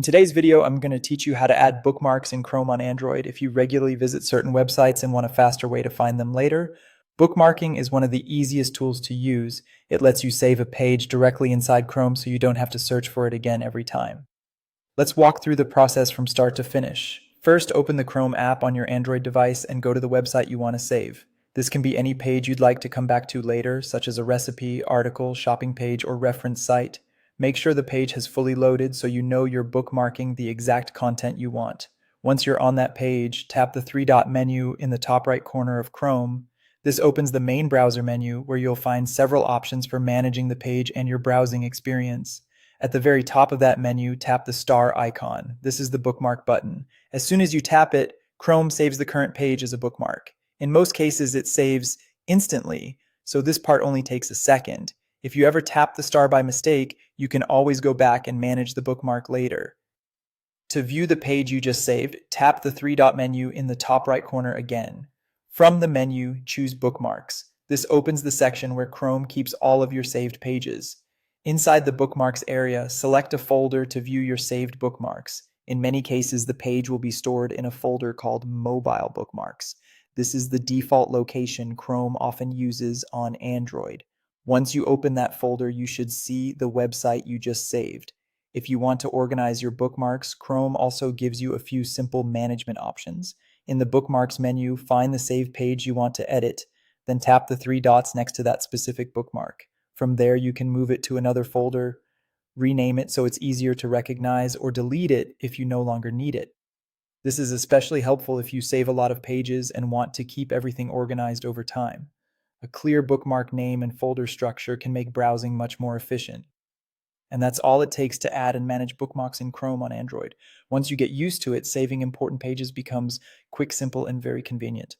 In today's video, I'm going to teach you how to add bookmarks in Chrome on Android if you regularly visit certain websites and want a faster way to find them later. Bookmarking is one of the easiest tools to use. It lets you save a page directly inside Chrome so you don't have to search for it again every time. Let's walk through the process from start to finish. First, open the Chrome app on your Android device and go to the website you want to save. This can be any page you'd like to come back to later, such as a recipe, article, shopping page, or reference site. Make sure the page has fully loaded so you know you're bookmarking the exact content you want. Once you're on that page, tap the three-dot menu in the top right corner of Chrome. This opens the main browser menu where you'll find several options for managing the page and your browsing experience. At the very top of that menu, tap the star icon. This is the bookmark button. As soon as you tap it, Chrome saves the current page as a bookmark. In most cases, it saves instantly, so this part only takes a second. If you ever tap the star by mistake, you can always go back and manage the bookmark later. To view the page you just saved, tap the three-dot menu in the top right corner again. From the menu, choose Bookmarks. This opens the section where Chrome keeps all of your saved pages. Inside the Bookmarks area, select a folder to view your saved bookmarks. In many cases, the page will be stored in a folder called Mobile Bookmarks. This is the default location Chrome often uses on Android. Once you open that folder, you should see the website you just saved. If you want to organize your bookmarks, Chrome also gives you a few simple management options. In the Bookmarks menu, find the saved page you want to edit, then tap the three dots next to that specific bookmark. From there, you can move it to another folder, rename it so it's easier to recognize, or delete it if you no longer need it. This is especially helpful if you save a lot of pages and want to keep everything organized over time. A clear bookmark name and folder structure can make browsing much more efficient. And that's all it takes to add and manage bookmarks in Chrome on Android. Once you get used to it, saving important pages becomes quick, simple, and very convenient.